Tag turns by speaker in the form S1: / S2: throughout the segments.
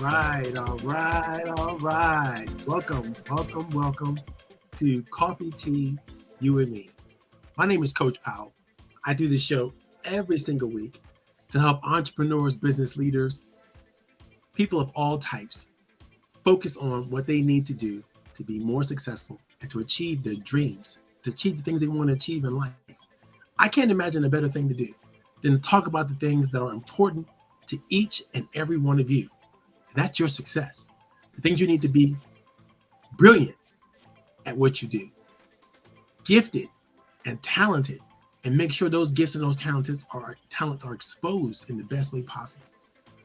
S1: All right. Welcome to Coffee, Tea, You and Me. My name is Coach Powell. I do this show every single week to help entrepreneurs, business leaders, people of all types focus on what they need to do to be more successful and to achieve their dreams, to achieve the things they want to achieve in life. I can't imagine a better thing to do than to talk about the things that are important to each and every one of you. That's your success. The things you need to be brilliant at what you do, gifted and talented, and make sure those gifts and those talents are exposed in the best way possible.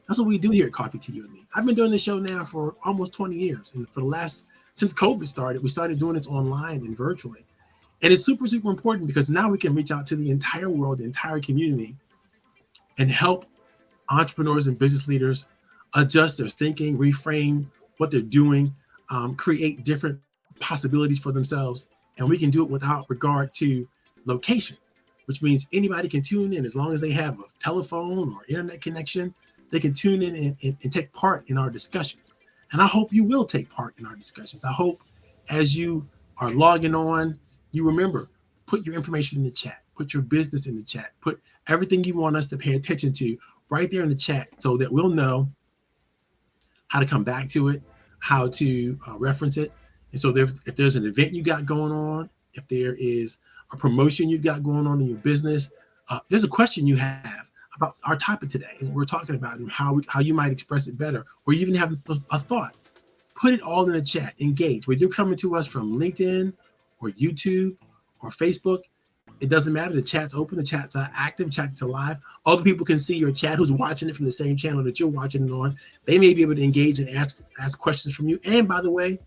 S1: That's what we do here at Coffee Tea, You and Me. I've been doing this show now for almost 20 years. And since COVID started, we started doing this online and virtually. And it's super, super important because now we can reach out to the entire world, the entire community, and help entrepreneurs and business leaders adjust their thinking, reframe what they're doing, create different possibilities for themselves. And we can do it without regard to location, which means anybody can tune in as long as they have a telephone or internet connection. They can tune in and take part in our discussions. And I hope you will take part in our discussions. I hope as you are logging on, you remember, put your information in the chat, put your business in the chat, put everything you want us to pay attention to right there in the chat so that we'll know how to come back to it, how to reference it. And so if there's an event you got going on, if there is a promotion you've got going on in your business, there's a question you have about our topic today and what we're talking about and how you might express it better, or you even have a thought, put it all in the chat, engage. Whether you're coming to us from LinkedIn or YouTube or Facebook, it doesn't matter. The chat's open, the chat's active, the chat's alive. Other people can see your chat who's watching it from the same channel that you're watching it on. They may be able to engage and ask questions from you. And by the way,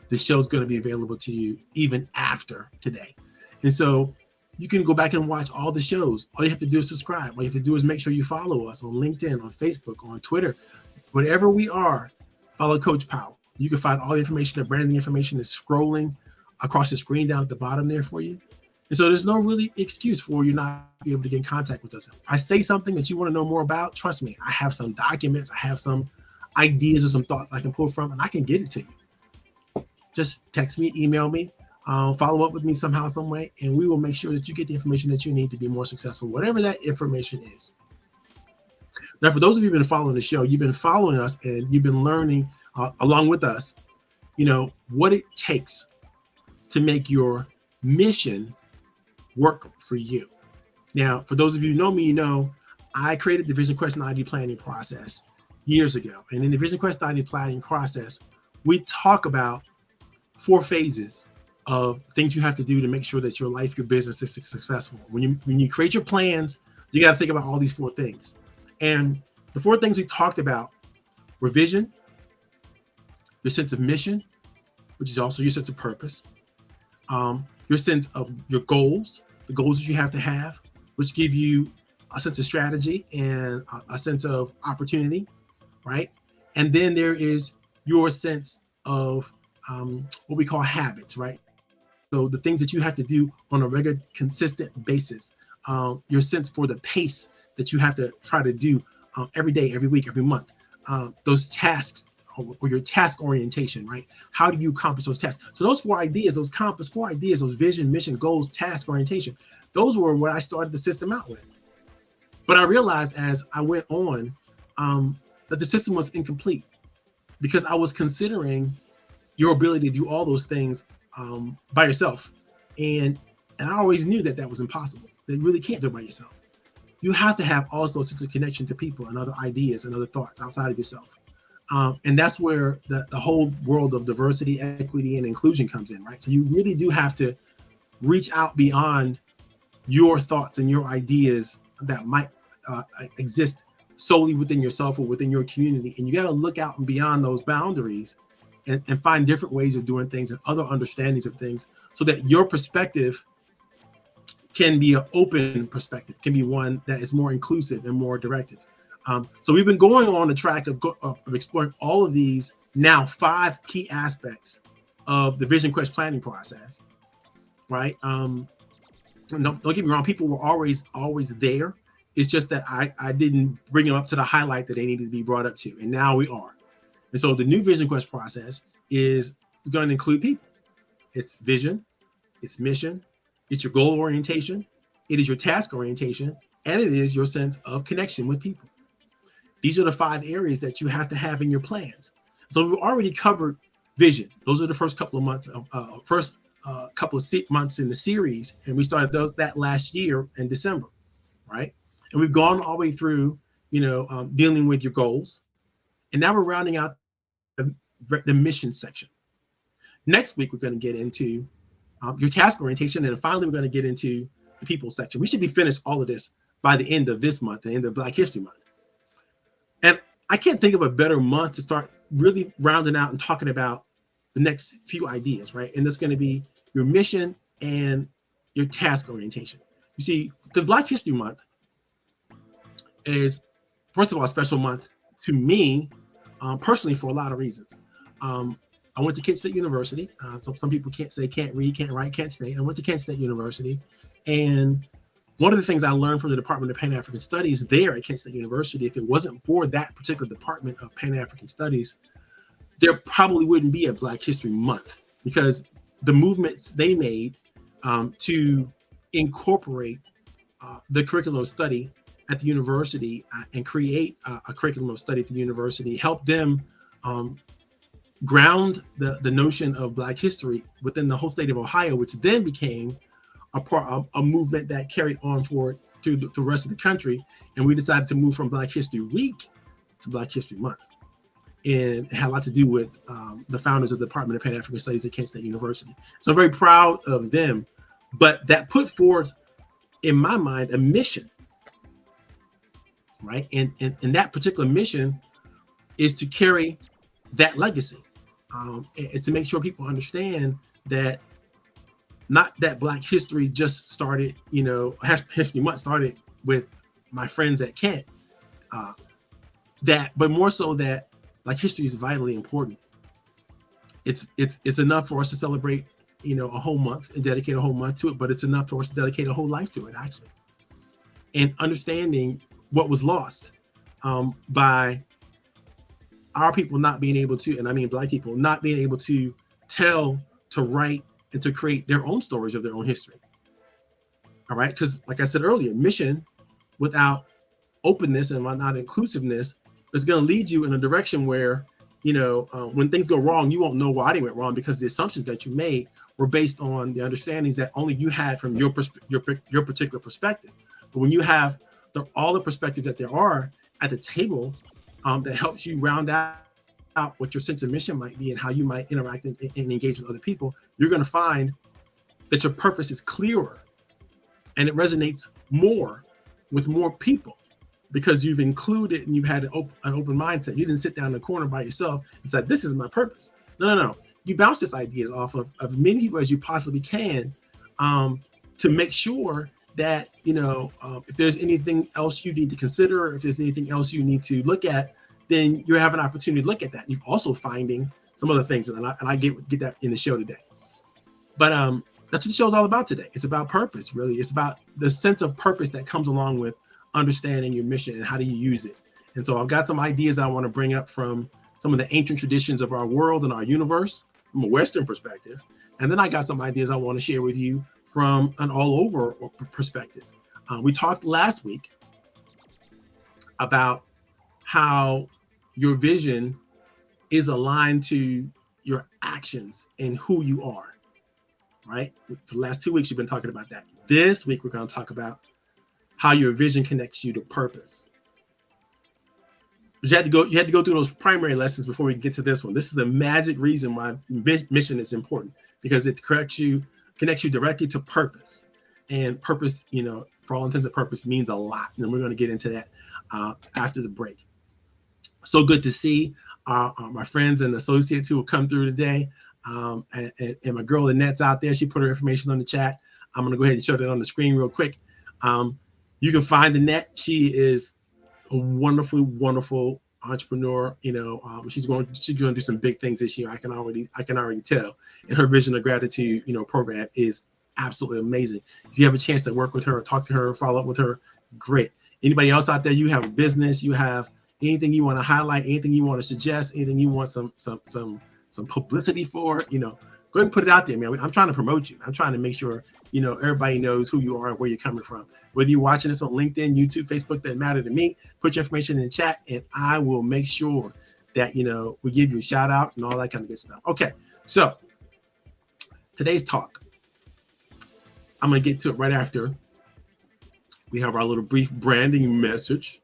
S1: the show's going to be available to you even after today. And so you can go back and watch all the shows. All you have to do is subscribe. All you have to do is make sure you follow us on LinkedIn, on Facebook, on Twitter. Whatever we are, follow Coach Powell. You can find all the information, the branding information is scrolling across the screen down at the bottom there for you. And so there's no really excuse for you not to be able to get in contact with us. If I say something that you want to know more about, trust me, I have some documents, I have some ideas or some thoughts I can pull from, and I can get it to you. Just text me, email me, follow up with me somehow, some way, and we will make sure that you get the information that you need to be more successful, whatever that information is. Now, for those of you who've been following the show, you've been following us and you've been learning along with us, what it takes to make your mission work for you. Now, for those of you who know me, you know I created the VisionQuest90 planning process years ago. And in the VisionQuest90 planning process, we talk about 4 phases of things you have to do to make sure that your life, your business is successful. When you create your plans, you got to think about all these 4 things. And the 4 things we talked about were vision, your sense of mission, which is also your sense of purpose, your sense of your goals, the goals that you have to have, which give you a sense of strategy and a sense of opportunity, right? And then there is your sense of what we call habits, right? So the things that you have to do on a regular, consistent basis, your sense for the pace that you have to try to do every day, every week, every month, those tasks, or your task orientation, right? How do you accomplish those tasks? So those 4 ideas, those compass, 4 ideas, those vision, mission, goals, task orientation, those were what I started the system out with. But I realized as I went on that the system was incomplete because I was considering your ability to do all those things by yourself. And I always knew that that was impossible. That you really can't do it by yourself. You have to have also a sense of connection to people and other ideas and other thoughts outside of yourself. And that's where the whole world of diversity, equity, and inclusion comes in, right? So you really do have to reach out beyond your thoughts and your ideas that might exist solely within yourself or within your community. And you got to look out and beyond those boundaries and find different ways of doing things and other understandings of things so that your perspective can be an open perspective, can be one that is more inclusive and more directive. So we've been going on the track of exploring all of these now 5 key aspects of the VisionQuest planning process, right? Don't get me wrong, people were always there It's just that I didn't bring them up to the highlight that they needed to be brought up to, and now we are. And so the new VisionQuest process is going to include people. It's vision, it's mission, it's your goal orientation, it is your task orientation, and it is your sense of connection with people. These are the 5 areas that you have to have in your plans. So we've already covered vision. Those are the first couple of months, months in the series, and we started that last year in December, right? And we've gone all the way through, dealing with your goals, and now we're rounding out the mission section. Next week we're going to get into your task orientation, and finally we're going to get into the people section. We should be finished all of this by the end of this month, the end of Black History Month. And I can't think of a better month to start really rounding out and talking about the next few ideas, right? And that's going to be your mission and your task orientation. You see, because Black History Month is, first of all, a special month to me personally for a lot of reasons. I went to Kent State University. So some people can't read, can't write, Kent State. I went to Kent State University, and one of the things I learned from the Department of Pan-African Studies there at Kent State University, if it wasn't for that particular Department of Pan-African Studies, there probably wouldn't be a Black History Month, because the movements they made to incorporate the curriculum of study at the university and create a curriculum of study at the university helped them ground the notion of Black history within the whole state of Ohio, which then became a part of a movement that carried on forward to the rest of the country. And we decided to move from Black History Week to Black History Month. And it had a lot to do with the founders of the Department of Pan-African Studies at Kent State University. So I'm very proud of them. But that put forth, in my mind, a mission, right? And that particular mission is to carry that legacy. It's to make sure people understand that not that Black history just started, History Month started with my friends at Kent, but more so that Black history is vitally important. It's enough for us to celebrate, a whole month and dedicate a whole month to it, but it's enough for us to dedicate a whole life to it, actually. And understanding what was lost by our people not being able to, and I mean Black people, not being able to tell, to write, and to create their own stories of their own history. All right, because like I said earlier, mission without openness and without inclusiveness is going to lead you in a direction where, when things go wrong, you won't know why they went wrong, because the assumptions that you made were based on the understandings that only you had from your particular perspective. But when you have all the perspectives that there are at the table, that helps you round out what your sense of mission might be and how you might interact and engage with other people, you're going to find that your purpose is clearer and it resonates more with more people, because you've included and you've had an open mindset. You didn't sit down in the corner by yourself and said, this is my purpose. No. You bounce this ideas off of many people as you possibly can, to make sure that, if there's anything else you need to consider, if there's anything else you need to look at, then you have an opportunity to look at that. You're also finding some other things, and I get that in the show today. But that's what the show's all about today. It's about purpose, really. It's about the sense of purpose that comes along with understanding your mission and how do you use it. And so I've got some ideas that I want to bring up from some of the ancient traditions of our world and our universe from a Western perspective. And then I got some ideas I want to share with you from an all over perspective. We talked last week about how your vision is aligned to your actions and who you are, right? For the last 2 weeks, you've been talking about that. This week, we're going to talk about how your vision connects you to purpose. But you had to go through those primary lessons before we get to this one. This is the magic reason why mission is important, because it connects you directly to purpose. And purpose, for all intents and purposes, means a lot. And we're going to get into that after the break. So good to see my friends and associates who will come through today. And my girl Annette's out there. She put her information on the chat. I'm going to go ahead and show that on the screen real quick. You can find Annette. She is a wonderful, wonderful entrepreneur. She's going to do some big things this year. I can already tell. And her Vision of Gratitude, program is absolutely amazing. If you have a chance to work with her, talk to her, follow up with her, great. Anybody else out there, you have a business, you have anything you want to highlight, anything you want to suggest, anything you want some publicity for, go ahead and put it out there, man. I'm trying to promote you. I'm trying to make sure, everybody knows who you are and where you're coming from. Whether you're watching this on LinkedIn, YouTube, Facebook, doesn't matter to me. Put your information in the chat and I will make sure that, we give you a shout out and all that kind of good stuff. Okay. So today's talk, I'm going to get to it right after we have our little brief branding message,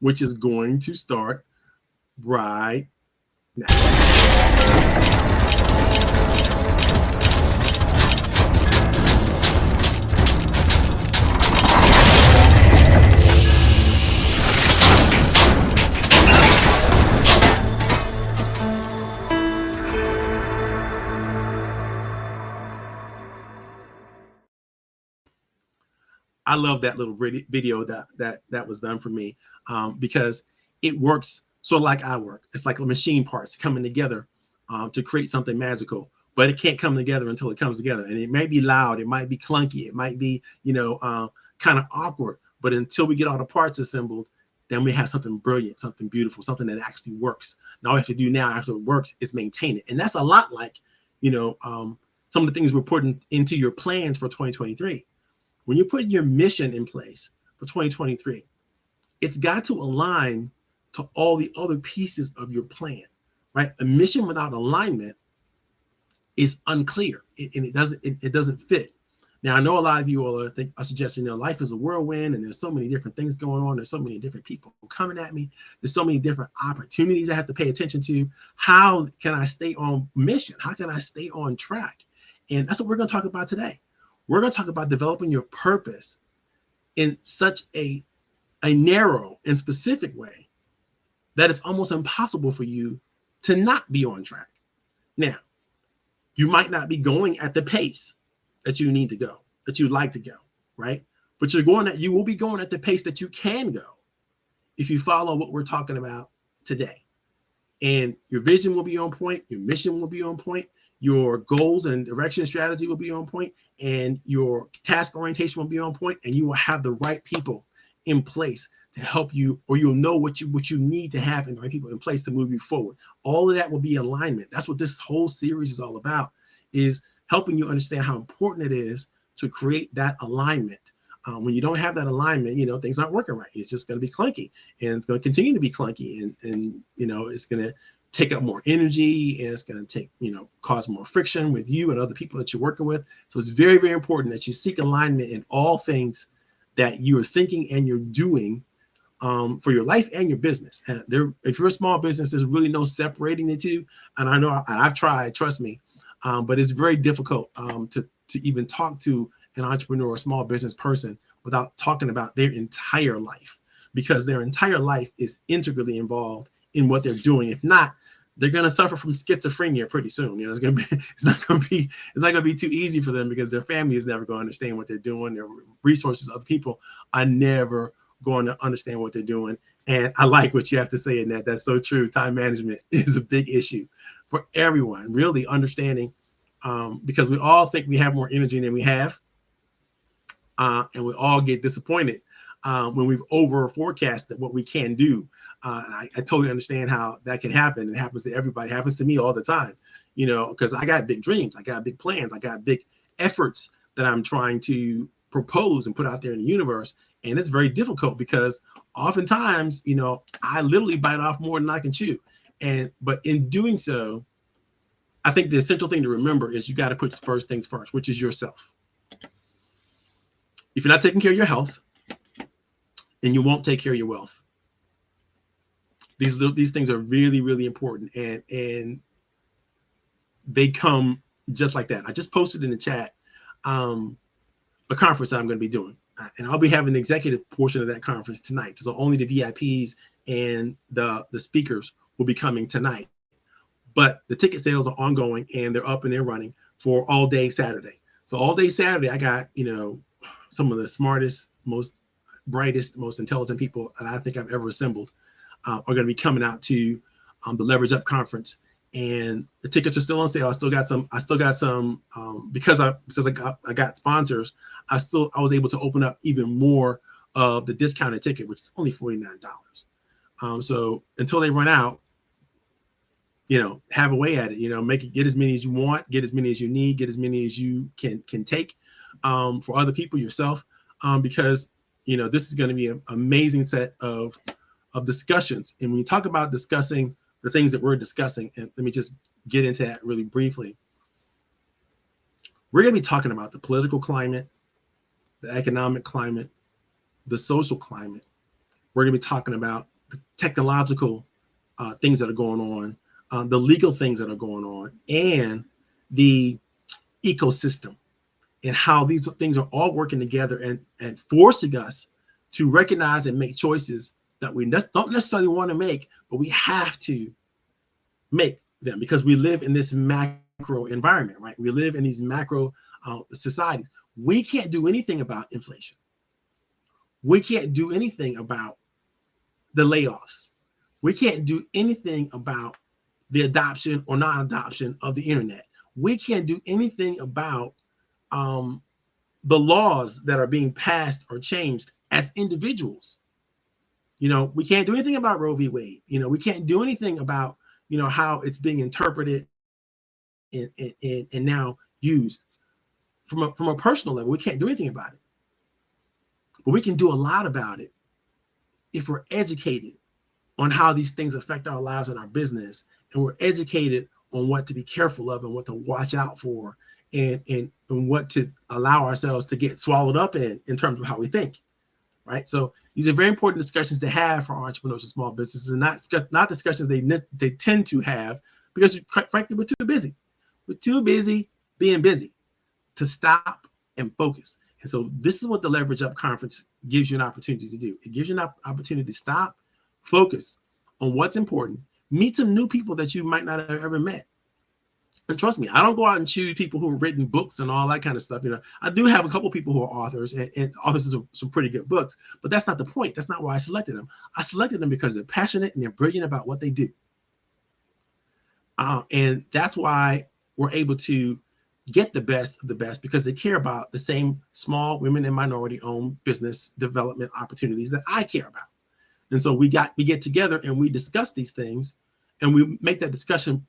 S1: which is going to start right now. I love that little video that was done for me because it works sort of like I work. It's like machine parts coming together to create something magical, but it can't come together until it comes together. And it may be loud, it might be clunky, it might be, kind of awkward, but until we get all the parts assembled, then we have something brilliant, something beautiful, something that actually works. Now, all we have to do now after it works is maintain it. And that's a lot like, some of the things we're putting into your plans for 2023. When you're putting your mission in place for 2023, it's got to align to all the other pieces of your plan, right? A mission without alignment is unclear, and it doesn't fit. Now, I know a lot of you all are suggesting, life is a whirlwind, and there's so many different things going on. There's so many different people coming at me. There's so many different opportunities I have to pay attention to. How can I stay on mission? How can I stay on track? And that's what we're going to talk about today. We're going to talk about developing your purpose in such a narrow and specific way that it's almost impossible for you to not be on track. Now, you might not be going at the pace that you need to go, that you'd like to go, right? But you will be going at the pace that you can go if you follow what we're talking about today. And your vision will be on point, your mission will be on point, your goals and direction strategy will be on point, and your task orientation will be on point, and you will have the right people in place to help you, or you'll know what you need to have and the right people in place to move you forward. All of that will be alignment. That's what this whole series is all about, is helping you understand how important it is to create that alignment. When you don't have that alignment, things aren't working right. It's just going to be clunky, and it's going to continue to be clunky, and it's going to take up more energy, and it's going to cause more friction with you and other people that you're working with. So it's very, very important that you seek alignment in all things that you are thinking and you're doing for your life and your business. And if you're a small business, there's really no separating the two. And I know I've tried, trust me, but it's very difficult to even talk to an entrepreneur or small business person without talking about their entire life, because their entire life is integrally involved in what they're doing. If not, they're going to suffer from schizophrenia pretty soon. It's not going to be too easy for them, because their family is never going to understand what they're doing. Their resources, other people are never going to understand what they're doing. And I like what you have to say in that. That's so true. Time management is a big issue for everyone, really understanding, because we all think we have more energy than we have. And we all get disappointed when we've over forecasted what we can do. I totally understand how that can happen. It happens to everybody. It happens to me all the time, because I got big dreams. I got big plans. I got big efforts that I'm trying to propose and put out there in the universe. And it's very difficult because oftentimes, I literally bite off more than I can chew. But in doing so, I think the essential thing to remember is you got to put first things first, which is yourself. If you're not taking care of your health, then you won't take care of your wealth. These things are really, really important, and they come just like that. I just posted in the chat a conference that I'm going to be doing, and I'll be having the executive portion of that conference tonight. So only the VIPs and the speakers will be coming tonight. But the ticket sales are ongoing, and they're up and they're running for all day Saturday. So all day Saturday, I got some of the smartest, most brightest, most intelligent people that I think I've ever assembled are going to be coming out to the Leverage Up conference, and the tickets are still on sale. I still got some because I got sponsors. I was able to open up even more of the discounted ticket, which is only $49. So until they run out, have a way at it. Get as many as you want, get as many as you need, get as many as you can take for other people, yourself, because this is going to be an amazing set of discussions. And when you talk about discussing the things that we're discussing, and let me just get into that really briefly. We're going to be talking about the political climate, the economic climate, the social climate. We're going to be talking about the technological things that are going on, the legal things that are going on, and the ecosystem, and how these things are all working together and forcing us to recognize and make choices that we don't necessarily want to make, but we have to make them because we live in this macro environment, right? We live in these macro societies. We can't do anything about inflation. We can't do anything about the layoffs. We can't do anything about the adoption or non-adoption of the internet. We can't do anything about the laws that are being passed or changed as individuals. We can't do anything about Roe v. Wade. We can't do anything about, how it's being interpreted and now used from a personal level. We can't do anything about it. But we can do a lot about it if we're educated on how these things affect our lives and our business, and we're educated on what to be careful of and what to watch out for, and what to allow ourselves to get swallowed up in terms of how we think, right? So these are very important discussions to have for entrepreneurs and small businesses, and not discussions they tend to have because, quite frankly, we're too busy. We're too busy being busy to stop and focus. And so this is what the Leverage Up Conference gives you an opportunity to do. It gives you an opportunity to stop, focus on what's important, meet some new people that you might not have ever met. And trust me, I don't go out and choose people who have written books and all that kind of stuff. I do have a couple people who are authors and authors of some pretty good books, but that's not the point. That's not why I selected them. I selected them because they're passionate and they're brilliant about what they do. And that's why we're able to get the best of the best, because they care about the same small women and minority owned business development opportunities that I care about. And so we get together and we discuss these things, and we make that discussion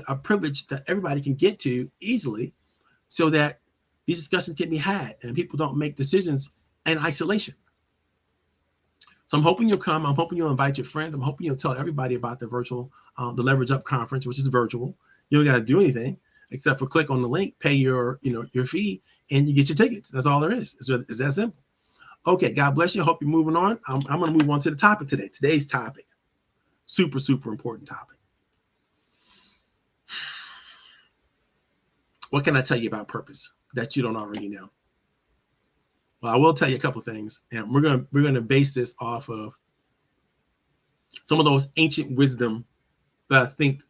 S1: a privilege that everybody can get to easily, so that these discussions can be had and people don't make decisions in isolation. So I'm hoping you'll come. I'm hoping you'll invite your friends. I'm hoping you'll tell everybody about the Leverage Up Conference, which is virtual. You don't got to do anything except for click on the link, pay your fee, and you get your tickets. That's all there is. It's that simple. Okay, God bless you. I hope you're moving on. I'm going to move on to the topic today. Today's topic, super, super important topic. What can I tell you about purpose that you don't already know? Well, I will tell you a couple things, and we're going to base this off of some of those ancient wisdom that I think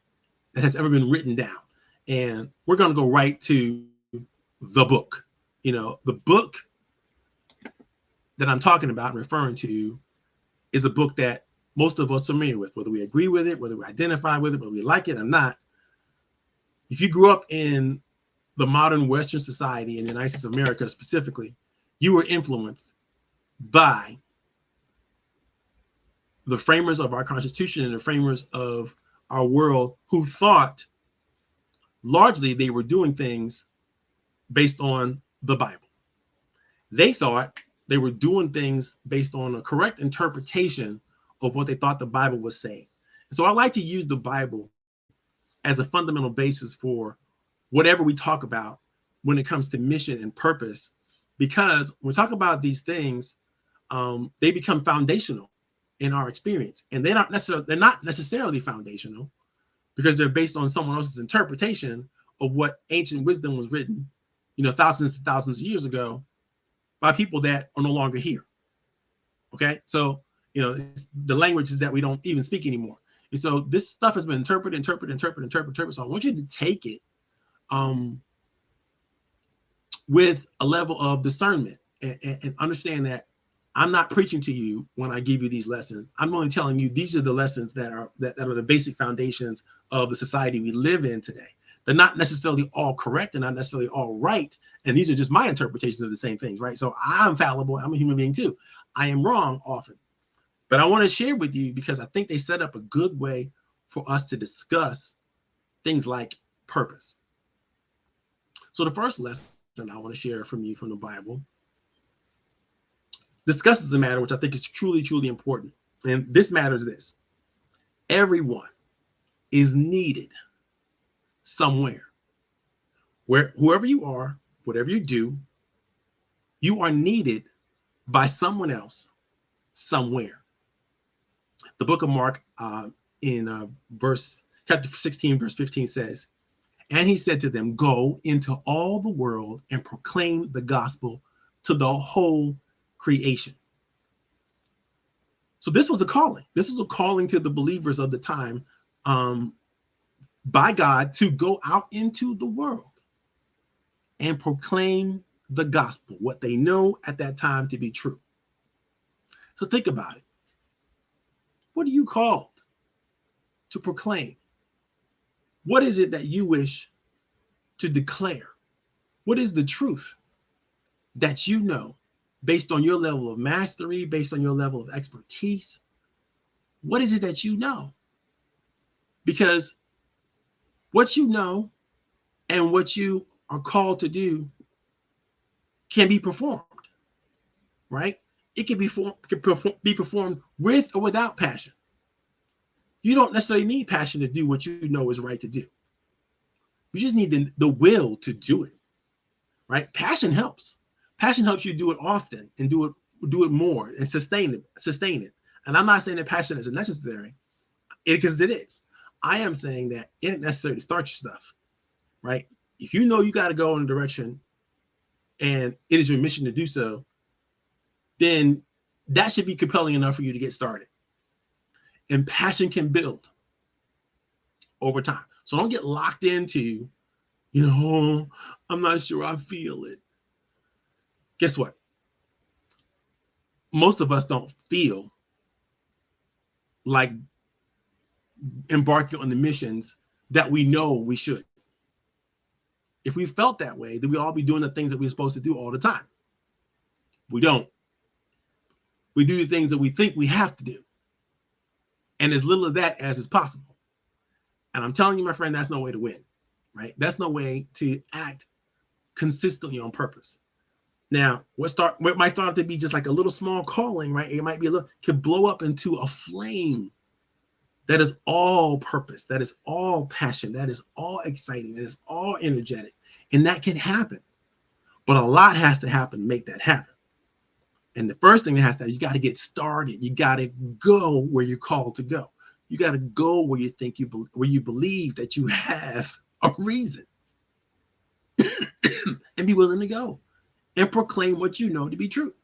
S1: that has ever been written down. And we're going to go right to the book. The book that I'm talking about and referring to is a book that most of us are familiar with, whether we agree with it, whether we identify with it, whether we like it or not. If you grew up in the modern Western society in the United States of America specifically, you were influenced by the framers of our Constitution and the framers of our world, who thought largely they were doing things based on the Bible. They thought they were doing things based on a correct interpretation of what they thought the Bible was saying. So I like to use the Bible as a fundamental basis for whatever we talk about when it comes to mission and purpose, because when we talk about these things, they become foundational in our experience, and they're not necessarily foundational because they're based on someone else's interpretation of what ancient wisdom was written, thousands and thousands of years ago by people that are no longer here. Okay, so the languages that we don't even speak anymore, and so this stuff has been interpreted. So I want you to take it with a level of discernment and understand that I'm not preaching to you when I give you these lessons. I'm only telling you these are the lessons that are the basic foundations of the society we live in today. They're not necessarily all correct. They're not necessarily all right. And these are just my interpretations of the same things, right? So I'm fallible. I'm a human being too. I am wrong often. But I want to share with you because I think they set up a good way for us to discuss things like purpose. So the first lesson I want to share from you from the Bible discusses a matter which I think is truly, truly important. And this matter is this: everyone is needed somewhere. Whoever you are, whatever you do, you are needed by someone else somewhere. The book of Mark in chapter 16, verse 15 says, "And he said to them, go into all the world and proclaim the gospel to the whole creation." So this was a calling. This was a calling to the believers of the time by God to go out into the world and proclaim the gospel, what they know at that time to be true. So think about it. What are you called to proclaim? What is it that you wish to declare? What is the truth that you know based on your level of mastery, based on your level of expertise? What is it that you know? Because what you know and what you are called to do can be performed, right? It can be performed with or without passion. You don't necessarily need passion to do what you know is right to do. You just need the will to do it, right? Passion helps. Passion helps you do it often and do it more and sustain it. And I'm not saying that passion isn't necessary, because it is. I am saying that it isn't necessary to start your stuff, right? If you know you got to go in a direction and it is your mission to do so, then that should be compelling enough for you to get started. And passion can build over time. So don't get locked into, I'm not sure I feel it. Guess what? Most of us don't feel like embarking on the missions that we know we should. If we felt that way, then we'd all be doing the things that we're supposed to do all the time. We don't. We do the things that we think we have to do. And as little of that as is possible. And I'm telling you, my friend, that's no way to win, right? That's no way to act consistently on purpose. Now, what might start to be just like a little small calling, right? It might be could blow up into a flame that is all purpose, that is all passion, that is all exciting, that is all energetic. And that can happen. But a lot has to happen to make that happen. And the first thing that has to happen, you got to get started. You got to go where you're called to go. You got to go where you think where you believe that you have a reason and be willing to go and proclaim what you know to be true.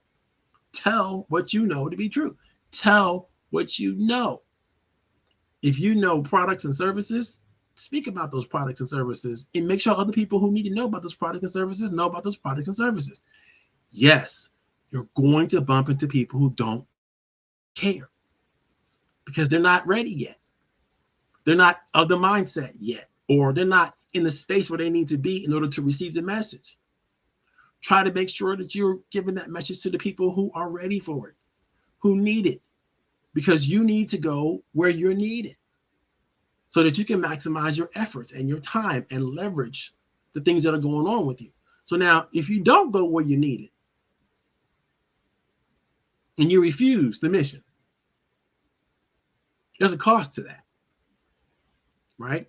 S1: Tell what you know to be true. Tell what you know. If you know products and services, speak about those products and services and make sure other people who need to know about those products and services know about those products and services. Yes, you're going to bump into people who don't care because they're not ready yet. They're not of the mindset yet, or they're not in the space where they need to be in order to receive the message. Try to make sure that you're giving that message to the people who are ready for it, who need it, because you need to go where you're needed so that you can maximize your efforts and your time and leverage the things that are going on with you. So now, if you don't go where you need it and you refuse the mission, there's a cost to that, right?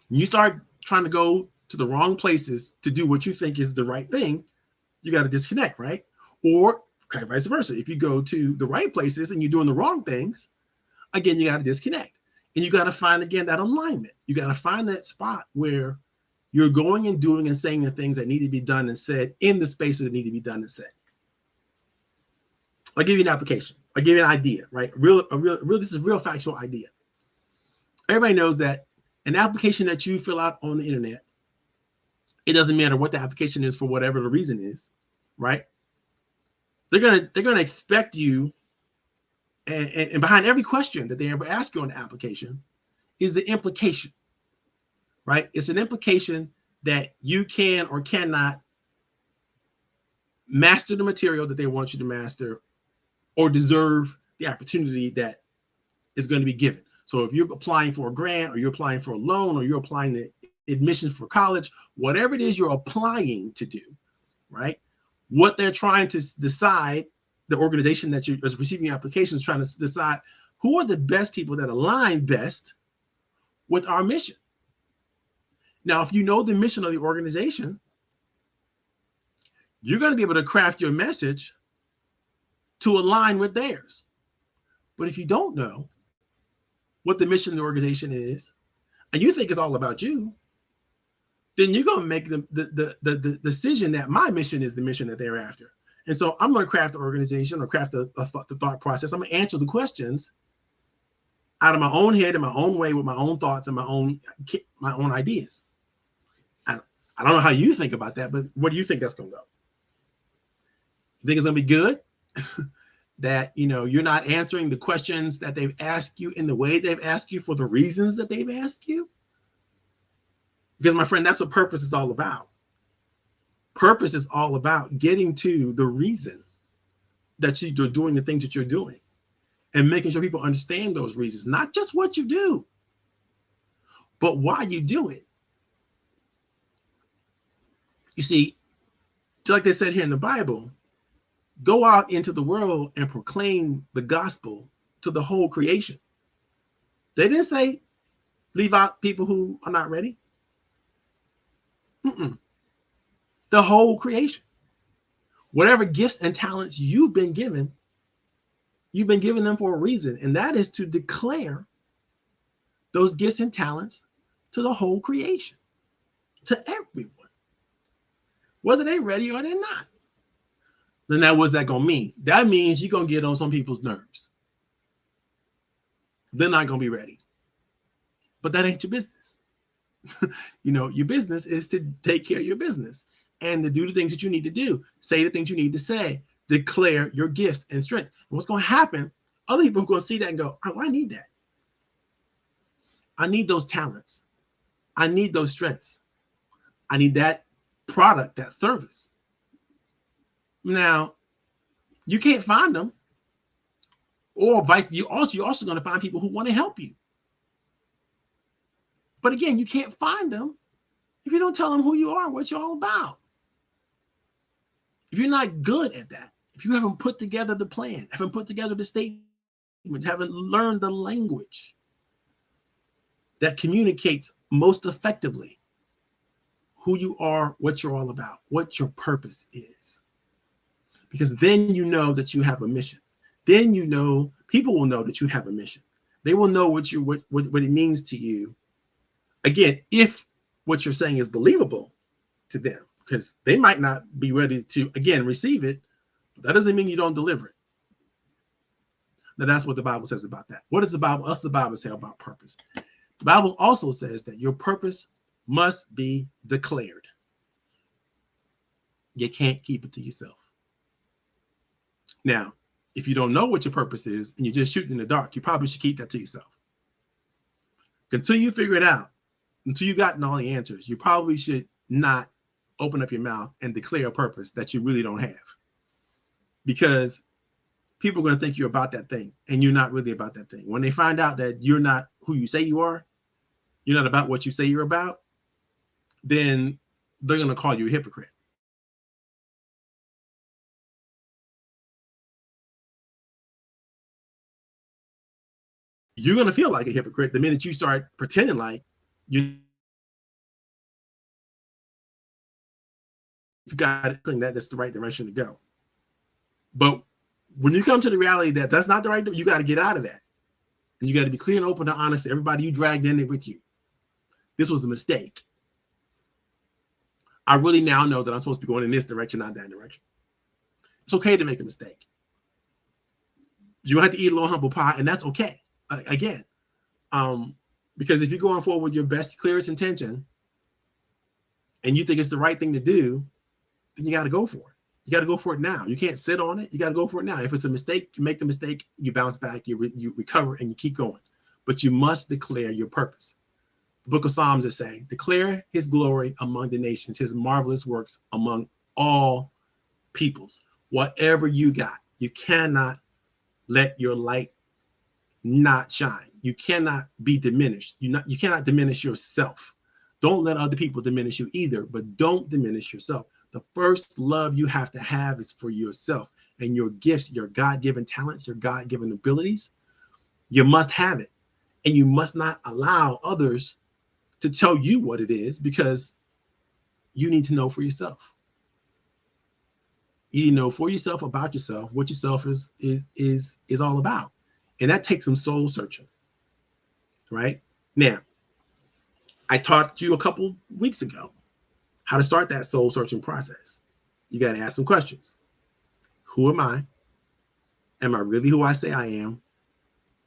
S1: When you start trying to go to the wrong places to do what you think is the right thing, you got to disconnect, right? Or okay, vice versa. If you go to the right places and you're doing the wrong things, again, you got to disconnect. And you got to find, again, that alignment. You got to find that spot where you're going and doing and saying the things that need to be done and said in the space that need to be done and said. I'll give you an application. I'll give you an idea, right? This is a real factual idea. Everybody knows that an application that you fill out on the internet, it doesn't matter what the application is for whatever the reason is, right? They're gonna expect you, and behind every question that they ever ask you on the application is the implication. right? It's an implication that you can or cannot master the material that they want you to master or deserve the opportunity that is going to be given. So if you're applying for a grant or you're applying for a loan or you're applying to admissions for college, whatever it is you're applying to do, right? What they're trying to decide, the organization that is receiving your application is trying to decide who are the best people that align best with our mission. Now, if you know the mission of the organization, you're going to be able to craft your message to align with theirs. But if you don't know what the mission of the organization is, and you think it's all about you, then you're going to make the decision that my mission is the mission that they're after. And so I'm going to craft the organization or craft the thought process. I'm going to answer the questions out of my own head in my own way with my own thoughts and my own ideas. I don't know how you think about that, but what do you think that's going to go? You think it's going to be good? That, you know, you're not answering the questions that they've asked you in the way they've asked you for the reasons that they've asked you? Because, my friend, that's what purpose is all about. Purpose is all about getting to the reason that you're doing the things that you're doing and making sure people understand those reasons, not just what you do, but why you do it. You see, just like they said here in the Bible, go out into the world and proclaim the gospel to the whole creation. They didn't say leave out people who are not ready. The whole creation. Whatever gifts and talents you've been given them for a reason, and that is to declare those gifts and talents to the whole creation, to everyone, whether they're ready or they're not. Then now what's that gonna mean? That means you're gonna get on some people's nerves. They're not gonna be ready. But that ain't your business. You know, your business is to take care of your business and to do the things that you need to do, say the things you need to say, declare your gifts and strengths. And what's gonna happen, other people are gonna see that and go, oh, I need that. I need those talents. I need those strengths. I need that product, that service. Now, you can't find them, or vice. You're also going to find people who want to help you. But again, you can't find them if you don't tell them who you are, what you're all about. If you're not good at that, if you haven't put together the plan, haven't put together the statement, haven't learned the language that communicates most effectively who you are, what you're all about, what your purpose is. Because then you know that you have a mission. Then you know, people will know that you have a mission. They will know what it means to you. Again, if what you're saying is believable to them, because they might not be ready to, again, receive it, but that doesn't mean you don't deliver it. Now, that's what the Bible says about that. What does the Bible say about purpose? The Bible also says that your purpose must be declared. You can't keep it to yourself. Now, if you don't know what your purpose is and you're just shooting in the dark, you probably should keep that to yourself. Until you figure it out, until you've gotten all the answers, you probably should not open up your mouth and declare a purpose that you really don't have. Because people are going to think you're about that thing and you're not really about that thing. When they find out that you're not who you say you are, you're not about what you say you're about, then they're going to call you a hypocrite. You're going to feel like a hypocrite the minute you start pretending like you've got it, that's the right direction to go. But when you come to the reality that that's not the right, you got to get out of that. And you got to be clear and open and honest to everybody you dragged in there with you. This was a mistake. I really now know that I'm supposed to be going in this direction, not that direction. It's okay to make a mistake. You have to eat a little humble pie, and that's okay. Again, because if you're going forward with your best, clearest intention, and you think it's the right thing to do, then you got to go for it. You got to go for it now. You can't sit on it. You got to go for it now. If it's a mistake, you make the mistake, you bounce back, you recover, and you keep going. But you must declare your purpose. The book of Psalms is saying, declare his glory among the nations, his marvelous works among all peoples. Whatever you got, you cannot let your light not shine. You cannot be diminished. You cannot diminish yourself. Don't let other people diminish you either, but don't diminish yourself. The first love you have to have is for yourself, and your gifts, your God-given talents, your God-given abilities. You must have it, and you must not allow others to tell you what it is, because you need to know for yourself. You know for yourself, about yourself, what yourself is all about. And that takes some soul searching, right? Now, I taught you a couple weeks ago how to start that soul searching process. You got to ask some questions. Who am I? Am I really who I say I am?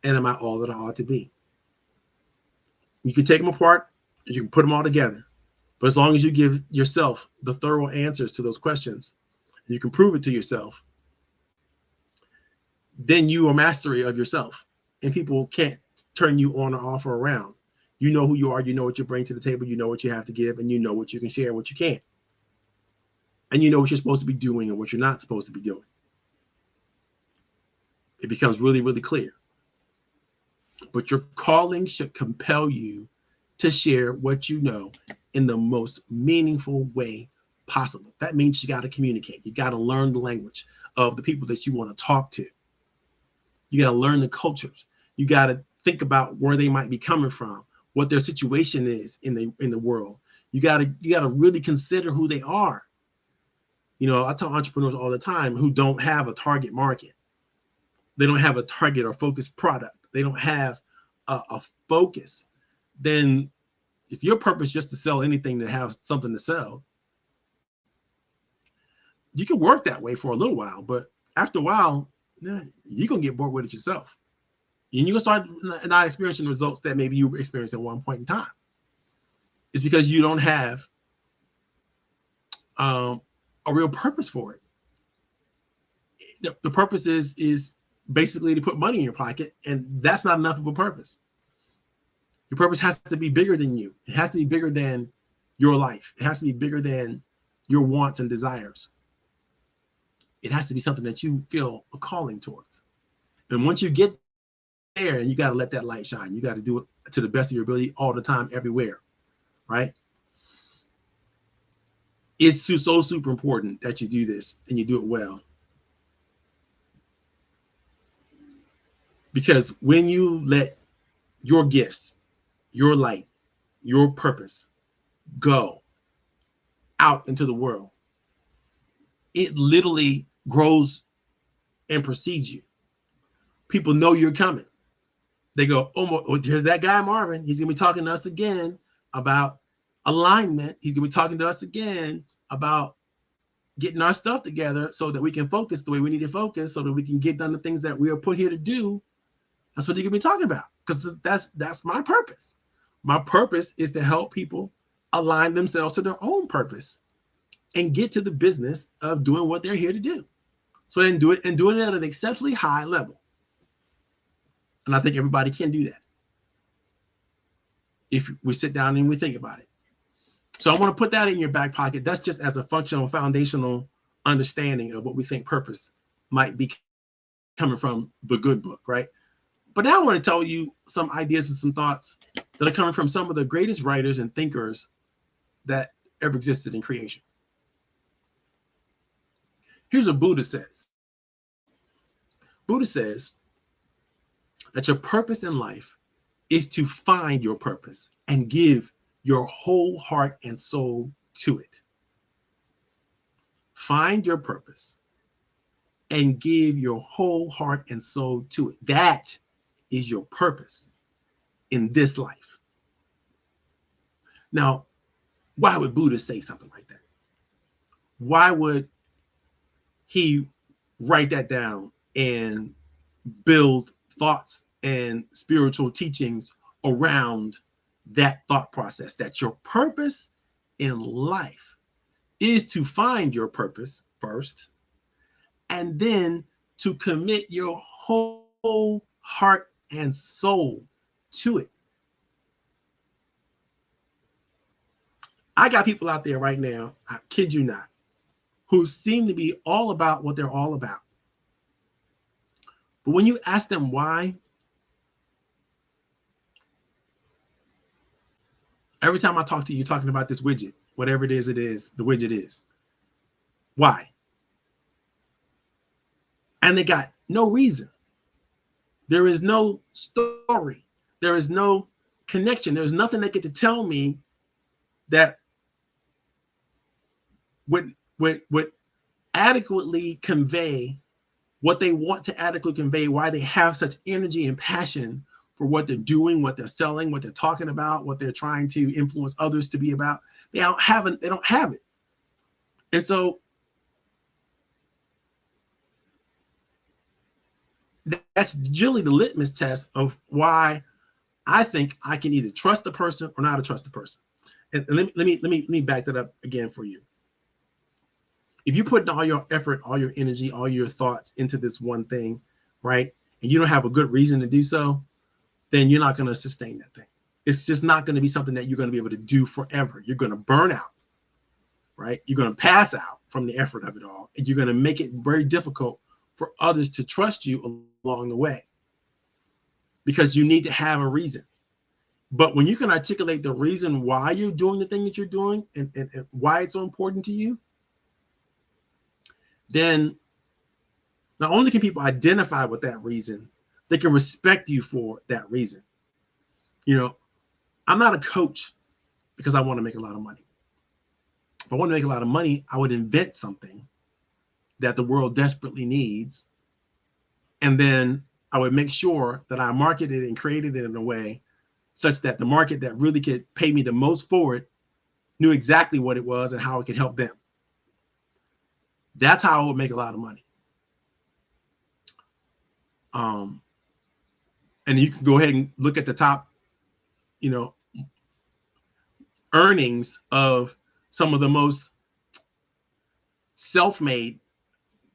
S1: And am I all that I ought to be? You can take them apart, you can put them all together. But as long as you give yourself the thorough answers to those questions, you can prove it to yourself, then you are mastery of yourself, and people can't turn you on or off or around. You know who you are, you know what you bring to the table, you know what you have to give, and you know what you can share and what you can't. And you know what you're supposed to be doing and what you're not supposed to be doing. It becomes really, really clear. But your calling should compel you to share what you know in the most meaningful way possible. That means you got to communicate. You got to learn the language of the people that you want to talk to. You got to learn the cultures. You got to think about where they might be coming from, what their situation is in the world. You got to really consider who they are. You know, I tell entrepreneurs all the time who don't have a target market. They don't have a target or focused product. They don't have a focus. Then if your purpose is just to sell anything to have something to sell, you can work that way for a little while, but after a while, you're going to get bored with it yourself. And you're going to start not experiencing the results that maybe you experienced at one point in time. It's because you don't have a real purpose for it. The purpose is basically to put money in your pocket, and that's not enough of a purpose. Your purpose has to be bigger than you. It has to be bigger than your life. It has to be bigger than your wants and desires. It has to be something that you feel a calling towards. And once you get there, and you got to let that light shine. You got to do it to the best of your ability all the time, everywhere, right? It's so super important that you do this and you do it well. Because when you let your gifts, your light, your purpose go out into the world, it literally grows and precedes you. People know you're coming. They go, oh, here's that guy Marvin. He's going to be talking to us again about alignment. He's going to be talking to us again about getting our stuff together so that we can focus the way we need to focus, so that we can get done the things that we are put here to do. That's what you're going to be talking about, because that's my purpose. My purpose is to help people align themselves to their own purpose and get to the business of doing what they're here to do. So then do it, and doing it at an exceptionally high level. And I think everybody can do that if we sit down and we think about it. So I want to put that in your back pocket. That's just as a functional, foundational understanding of what we think purpose might be, coming from the good book, right? But now I want to tell you some ideas and some thoughts that are coming from some of the greatest writers and thinkers that ever existed in creation. Here's what Buddha says. Buddha says that your purpose in life is to find your purpose and give your whole heart and soul to it. Find your purpose and give your whole heart and soul to it. That is your purpose in this life. Now, why would Buddha say something like that? Why would he write that down and build thoughts and spiritual teachings around that thought process, that your purpose in life is to find your purpose first, and then to commit your whole heart and soul to it? I got people out there right now, I kid you not, who seem to be all about what they're all about. But when you ask them why, every time I talk to you, you're talking about this widget, whatever it is, the widget is. Why? And they got no reason. There is no story. There is no connection. There's nothing they get to tell me that would adequately convey what they want to adequately convey, why they have such energy and passion for what they're doing, what they're selling, what they're talking about, what they're trying to influence others to be about. They don't have it. And so that's generally the litmus test of why I think I can either trust the person or not trust the person. And let me back that up again for you. If you put all your effort, all your energy, all your thoughts into this one thing, right, and you don't have a good reason to do so, then you're not going to sustain that thing. It's just not going to be something that you're going to be able to do forever. You're going to burn out, right? You're going to pass out from the effort of it all, and you're going to make it very difficult for others to trust you along the way, because you need to have a reason. But when you can articulate the reason why you're doing the thing that you're doing and why it's so important to you, then not only can people identify with that reason, they can respect you for that reason. You know, I'm not a coach because I want to make a lot of money. If I want to make a lot of money, I would invent something that the world desperately needs. And then I would make sure that I marketed it and created it in a way such that the market that really could pay me the most for it knew exactly what it was and how it could help them. That's how I would make a lot of money. And you can go ahead and look at the top, earnings of some of the most self-made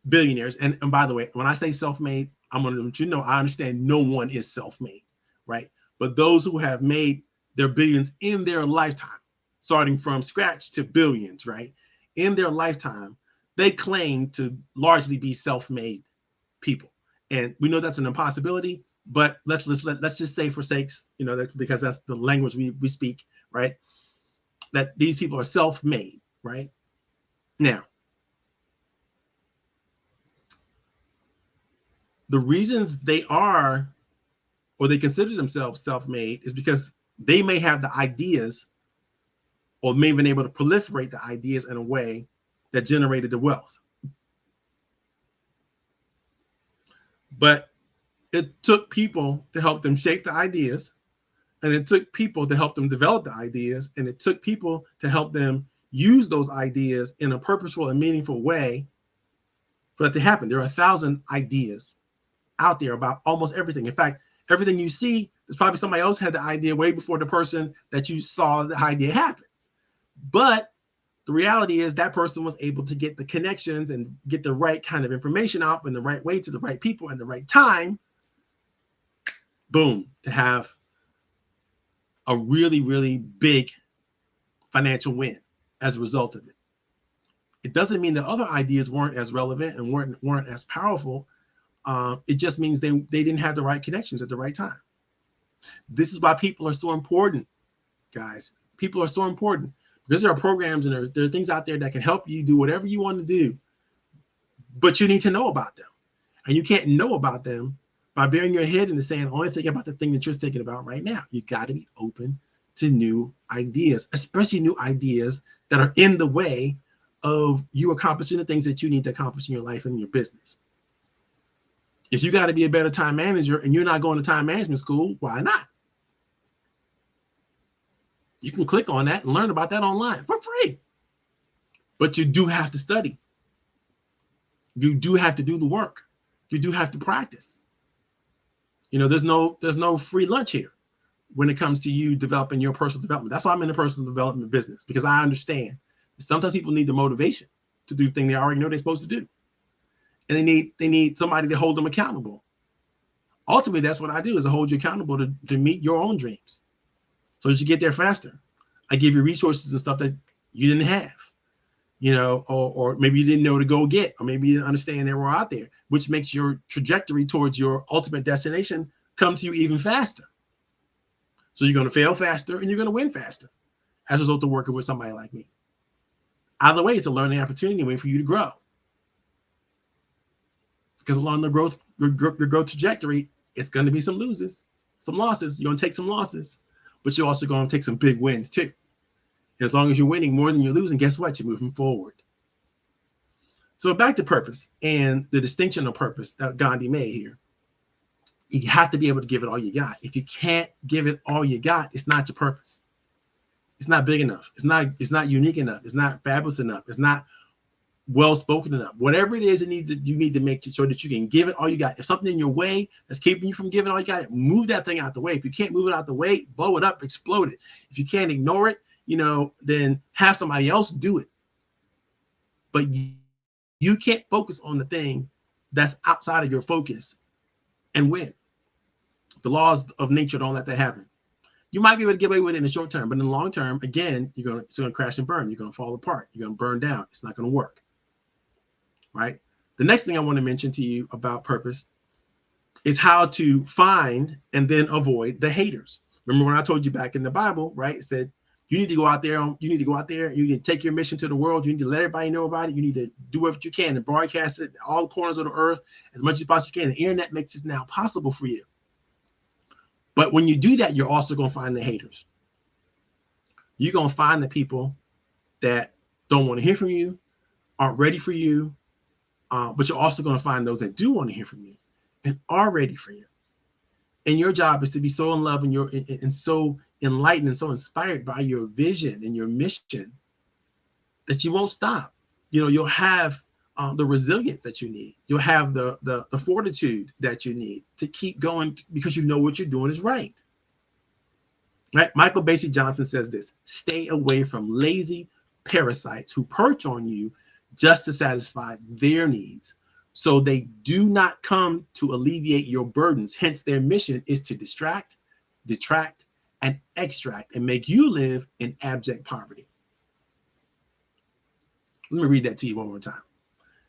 S1: billionaires. And by the way, when I say self-made, I'm going to let you know, I understand no one is self-made, right? But those who have made their billions in their lifetime, starting from scratch to billions, right? In their lifetime, they claim to largely be self-made people. And we know that's an impossibility, but let's just say for sakes, because that's the language we speak, right? That these people are self-made, right? Now, the reasons they are, or they consider themselves self-made, is because they may have the ideas, or may have been able to proliferate the ideas in a way that generated the wealth. But it took people to help them shape the ideas, and it took people to help them develop the ideas, and it took people to help them use those ideas in a purposeful and meaningful way for that to happen. There are 1,000 ideas out there about almost everything. In fact, everything you see, there's probably somebody else had the idea way before the person that you saw the idea happen. But the reality is that person was able to get the connections and get the right kind of information out in the right way to the right people in the right time. Boom, to have a really, really big financial win as a result of it. It doesn't mean that other ideas weren't as relevant and weren't as powerful. It just means they didn't have the right connections at the right time. This is why people are so important, guys. People are so important because there are programs and there are things out there that can help you do whatever you want to do, but you need to know about them. And you can't know about them by burying your head in the sand, only thinking about the thing that you're thinking about right now. You got to be open to new ideas, especially new ideas that are in the way of you accomplishing the things that you need to accomplish in your life and in your business. If you got to be a better time manager and you're not going to time management school, why not? You can click on that and learn about that online for free. But you do have to study. You do have to do the work. You do have to practice. There's no free lunch here when it comes to you developing your personal development. That's why I'm in the personal development business, because I understand sometimes people need the motivation to do things they already know they're supposed to do. And they need somebody to hold them accountable. Ultimately, that's what I do, is I hold you accountable to meet your own dreams so that you get there faster. I give you resources and stuff that you didn't have, or maybe you didn't know to go get, or maybe you didn't understand they were out there, which makes your trajectory towards your ultimate destination come to you even faster. So you're going to fail faster and you're going to win faster as a result of working with somebody like me. Either way, it's a learning opportunity way for you to grow. Because along the growth trajectory, it's going to be some losses, some losses. You're going to take some losses, but you're also going to take some big wins too. And as long as you're winning more than you're losing, guess what? You're moving forward. So back to purpose and the distinction of purpose that Gandhi made here. You have to be able to give it all you got. If you can't give it all you got, it's not your purpose. It's not big enough. It's not unique enough. It's not fabulous enough. It's not well-spoken enough. Whatever it is you need to make sure that you can give it all you got. If something in your way that's keeping you from giving all you got, move that thing out the way. If you can't move it out the way, blow it up, explode it. If you can't ignore it, then have somebody else do it. But you can't focus on the thing that's outside of your focus and win. The laws of nature don't let that happen. You might be able to get away with it in the short term, but in the long term, again, it's going to crash and burn. You're going to fall apart. You're going to burn down. It's not going to work. Right? The next thing I want to mention to you about purpose is how to find and then avoid the haters. Remember when I told you back in the Bible, right? It said, you need to go out there. You need to take your mission to the world. You need to let everybody know about it. You need to do what you can and broadcast it all corners of the earth as much as possibly you can. The internet makes this now possible for you. But when you do that, you're also going to find the haters. You're going to find the people that don't want to hear from you, aren't ready for you, but you're also going to find those that do want to hear from you and are ready for you. And your job is to be so in love and so enlightened and so inspired by your vision and your mission that you won't stop. You'll have the resilience that you need. You'll have the fortitude that you need to keep going because you know what you're doing is right. Right? Michael Basie Johnson says this: stay away from lazy parasites who perch on you just to satisfy their needs. So they do not come to alleviate your burdens. Hence, their mission is to distract, detract, and extract and make you live in abject poverty. Let me read that to you one more time.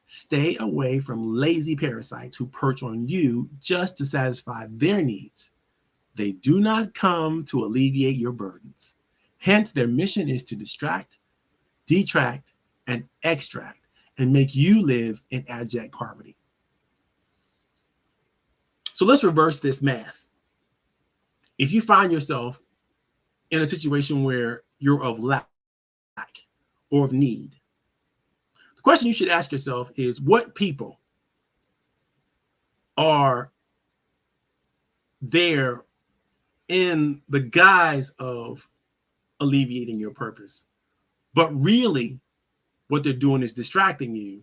S1: Stay away from lazy parasites who perch on you just to satisfy their needs. They do not come to alleviate your burdens. Hence, their mission is to distract, detract, and extract and make you live in abject poverty. So let's reverse this math. If you find yourself in a situation where you're of lack or of need, the question you should ask yourself is, what people are there in the guise of alleviating your purpose, but really what they're doing is distracting you,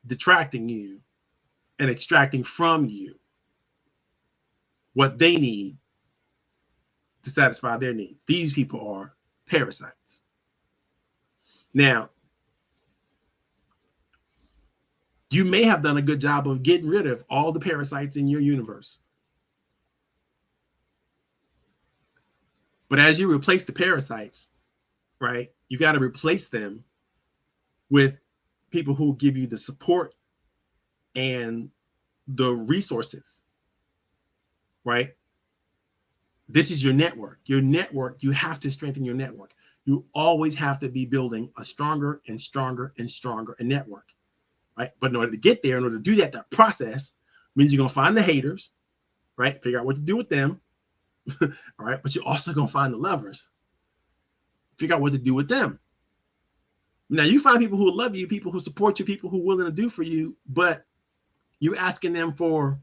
S1: detracting you, and extracting from you what they need to satisfy their needs. These people are parasites. Now, you may have done a good job of getting rid of all the parasites in your universe. But as you replace the parasites, right, you got to replace them with people who give you the support and the resources, right? This is your network. Your network, you have to strengthen your network. You always have to be building a stronger and stronger and stronger network, right? But in order to get there, in order to do that, that process means you're going to find the haters, right? Figure out what to do with them, all right? But you're also going to find the lovers. Figure out what to do with them. Now, you find people who love you, people who support you, people who are willing to do for you, but you're asking them for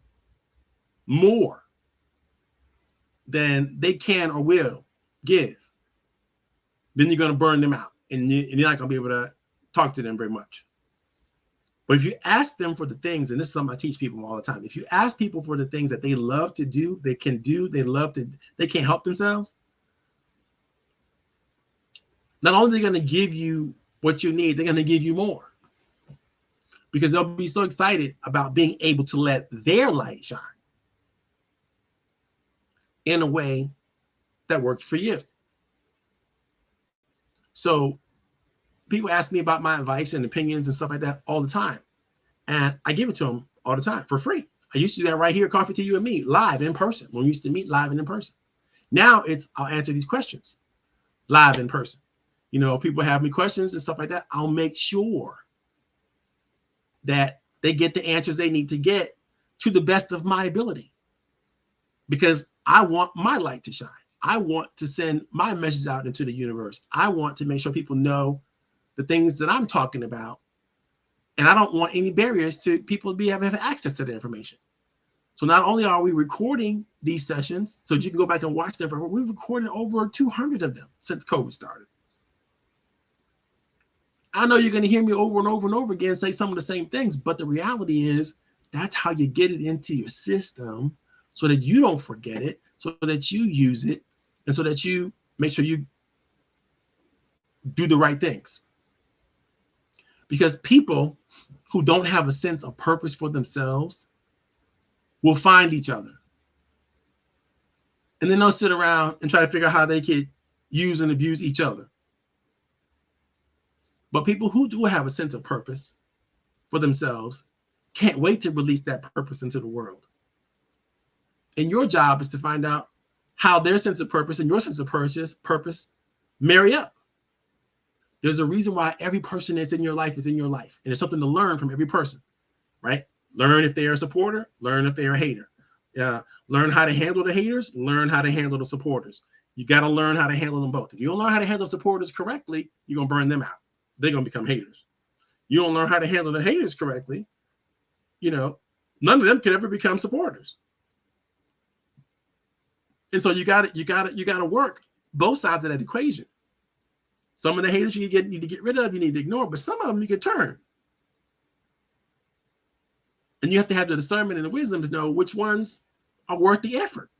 S1: more than they can or will give. Then you're going to burn them out, and you're not going to be able to talk to them very much. But if you ask them for the things, and this is something I teach people all the time, if you ask people for the things that they love to do, they can't help themselves, not only are they going to give you what you need, they're going to give you more, because they'll be so excited about being able to let their light shine in a way that works for you. So people ask me about my advice and opinions and stuff like that all the time. And I give it to them all the time for free. I used to do that right here, Coffee to You and Me, live in person. When we used to meet live and in person. Now it's, I'll answer these questions live in person. You know, people have me questions and stuff like that. I'll make sure that they get the answers they need to get to the best of my ability, because I want my light to shine. I want to send my message out into the universe. I want to make sure people know the things that I'm talking about. And I don't want any barriers to people to have access to the information. So not only are we recording these sessions, so you can go back and watch them, we've recorded over 200 of them since COVID started. I know you're going to hear me over and over and over again say some of the same things, but the reality is that's how you get it into your system so that you don't forget it, so that you use it, and so that you make sure you do the right things. Because people who don't have a sense of purpose for themselves will find each other. And then they'll sit around and try to figure out how they could use and abuse each other. But people who do have a sense of purpose for themselves can't wait to release that purpose into the world. And your job is to find out how their sense of purpose and your sense of purpose marry up. There's a reason why every person that's in your life is in your life. And there's something to learn from every person, right? Learn if they are a supporter, learn if they're a hater. Learn how to handle the haters, learn how to handle the supporters. You got to learn how to handle them both. If you don't learn how to handle supporters correctly, you're going to burn them out. They're going to become haters. You don't learn how to handle the haters correctly, you know, none of them can ever become supporters. And so you got to work both sides of that equation. Some of the haters you need to get rid of, you need to ignore, but some of them you can turn. And you have to have the discernment and the wisdom to know which ones are worth the effort.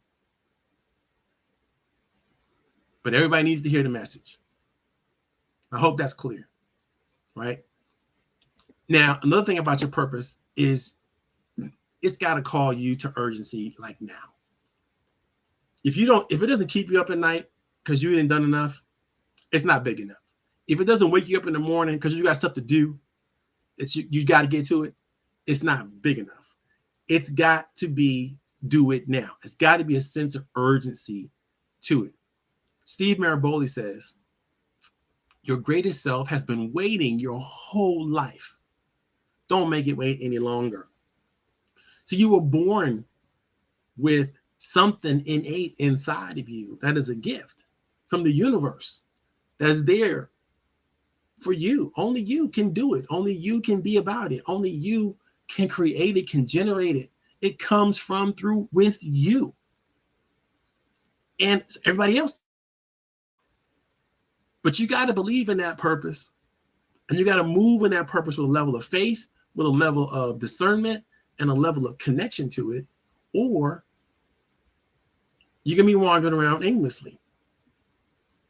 S1: But everybody needs to hear the message. I hope that's clear, right? Now, another thing about your purpose is it's got to call you to urgency like now. If it doesn't keep you up at night because you ain't done enough, it's not big enough. If it doesn't wake you up in the morning because you got stuff to do, you got to get to it, it's not big enough. It's got to be do it now. It's got to be a sense of urgency to it. Steve Maraboli says, your greatest self has been waiting your whole life. Don't make it wait any longer. So you were born with something innate inside of you that is a gift from the universe that's there for you. Only you can do it. Only you can be about it. Only you can create it, can generate it. It comes from through with you and everybody else. But you got to believe in that purpose, and you got to move in that purpose with a level of faith, with a level of discernment, and a level of connection to it, or you can be wandering around aimlessly,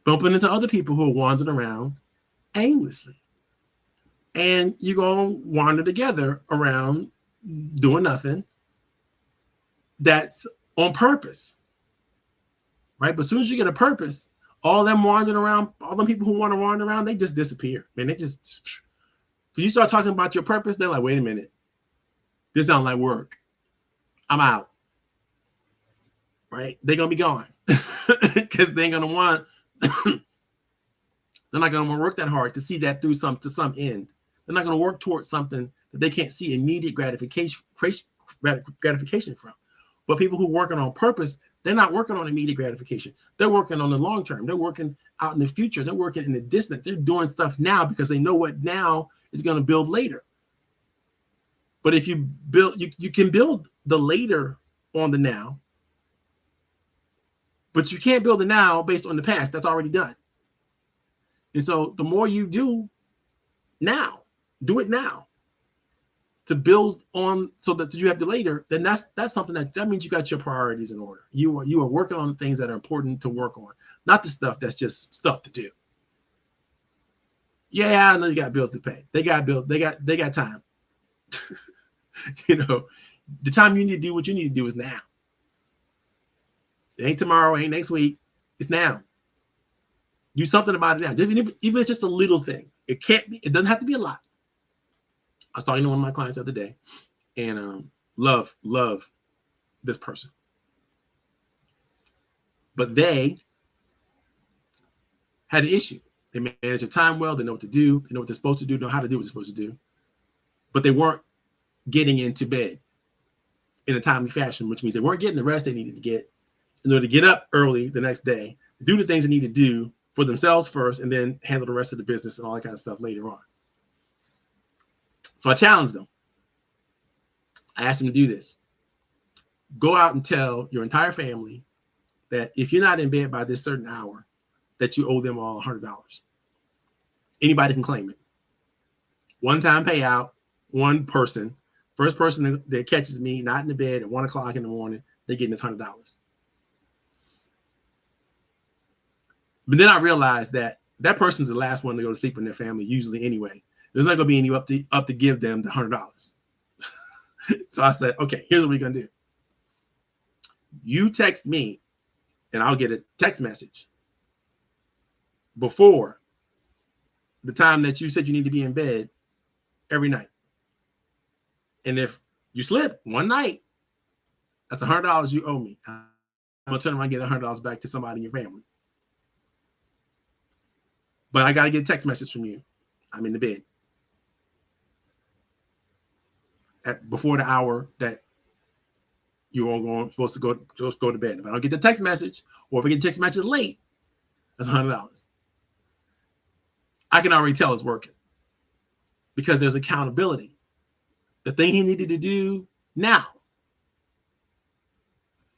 S1: bumping into other people who are wandering around aimlessly. And you're going to wander together around doing nothing that's on purpose, right? But as soon as you get a purpose, all them wandering around, all them people who want to wander around, they just disappear. Man, they just, when you start talking about your purpose, they're like, wait a minute, this sounds like work. I'm out, right? They're going to be gone because they ain't going to want, they're not going to work that hard to see that through to some end. They're not going to work towards something that they can't see immediate gratification from. But people who are working on purpose, they're not working on immediate gratification. They're working on the long term. They're working out in the future. They're working in the distance. They're doing stuff now because they know what now is going to build later. But if you build, you can build the later on the now, but you can't build the now based on the past. That's already done. And so the more you do now, do it now to build on so that you have the later, then that's something that means you got your priorities in order. You are working on the things that are important to work on, not the stuff that's just stuff to do. Yeah, I know you got bills to pay. They got bills. They got time. You know, the time you need to do what you need to do is now. It ain't tomorrow, it ain't next week. It's now. Do something about it now. Even if it's just a little thing. It doesn't have to be a lot. I was talking to one of my clients the other day, and love this person, but they had an issue. They manage their time well. They know what to do. They know what they're supposed to do. Know how to do what they're supposed to do, but they weren't getting into bed in a timely fashion, which means they weren't getting the rest they needed to get in order to get up early the next day, do the things they need to do for themselves first, and then handle the rest of the business and all that kind of stuff later on. So I challenged them. I asked them to do this. Go out and tell your entire family that if you're not in bed by this certain hour, that you owe them all $100. Anybody can claim it. One-time payout, one person. First person that catches me not in the bed at 1 o'clock in the morning, they're getting this $100. But then I realized that that person's the last one to go to sleep in their family usually anyway. There's not going to be any up to give them the $100. So I said, okay, here's what we're going to do. You text me, and I'll get a text message before the time that you said you need to be in bed every night. And if you slip one night, that's $100 you owe me. I'm going to turn around and get $100 back to somebody in your family. But I got to get a text message from you. I'm in the bed before the hour that you're all supposed to go to bed. If I don't get the text message, or if I get the text message late, that's $100. I can already tell it's working because there's accountability. The thing he needed to do now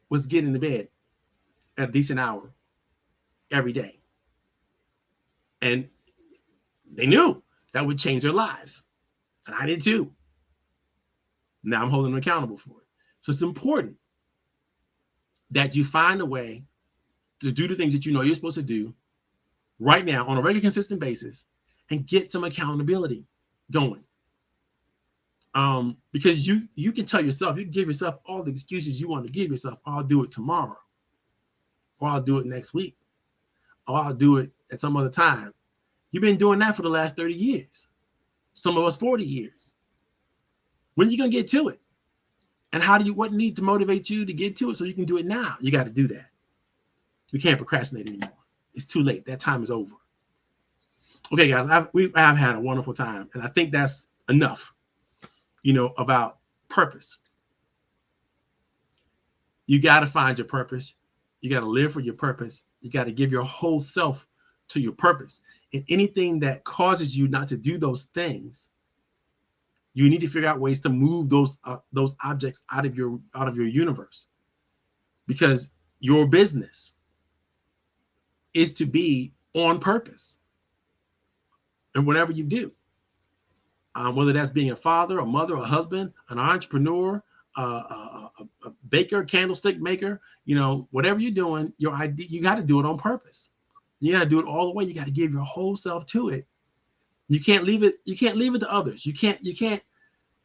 S1: was get in the bed at a decent hour every day. And they knew that would change their lives. And I did too. Now I'm holding them accountable for it. So it's important that you find a way to do the things that you know you're supposed to do right now on a regular, consistent basis and get some accountability going. Because you can tell yourself, you can give yourself all the excuses you want to give yourself. I'll do it tomorrow, or I'll do it next week, or I'll do it at some other time. You've been doing that for the last 30 years. Some of us 40 years. When are you going to get to it? And what needs to motivate you to get to it so you can do it now? You got to do that. We can't procrastinate anymore. It's too late. That time is over. Okay, guys, I've had a wonderful time. And I think that's enough, about purpose. You got to find your purpose. You got to live for your purpose. You got to give your whole self to your purpose. And anything that causes you not to do those things, you need to figure out ways to move those objects out of your universe, because your business is to be on purpose. And whatever you do, whether that's being a father, a mother, a husband, an entrepreneur, a baker, candlestick maker, whatever you're doing, your idea, you got to do it on purpose. You got to do it all the way. You got to give your whole self to it. You can't leave it. You can't leave it to others. You can't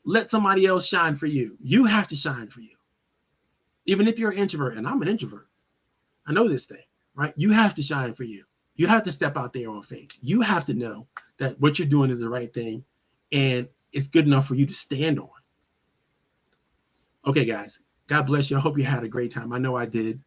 S1: let somebody else shine for you. You have to shine for you. Even if you're an introvert, and I'm an introvert, I know this thing, right? You have to shine for you. You have to step out there on faith. You have to know that what you're doing is the right thing, and it's good enough for you to stand on. Okay, guys, God bless you. I hope you had a great time. I know I did.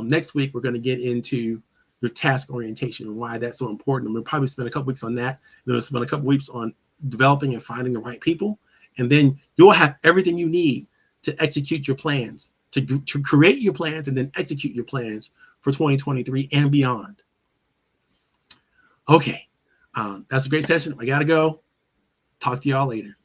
S1: Next week, we're going to get into your task orientation and why that's so important. And we'll probably spend a couple weeks on that. Then we'll spend a couple weeks on developing and finding the right people. And then you'll have everything you need to execute your plans, to create your plans and then execute your plans for 2023 and beyond. Okay, that's a great session. I got to go. Talk to y'all later.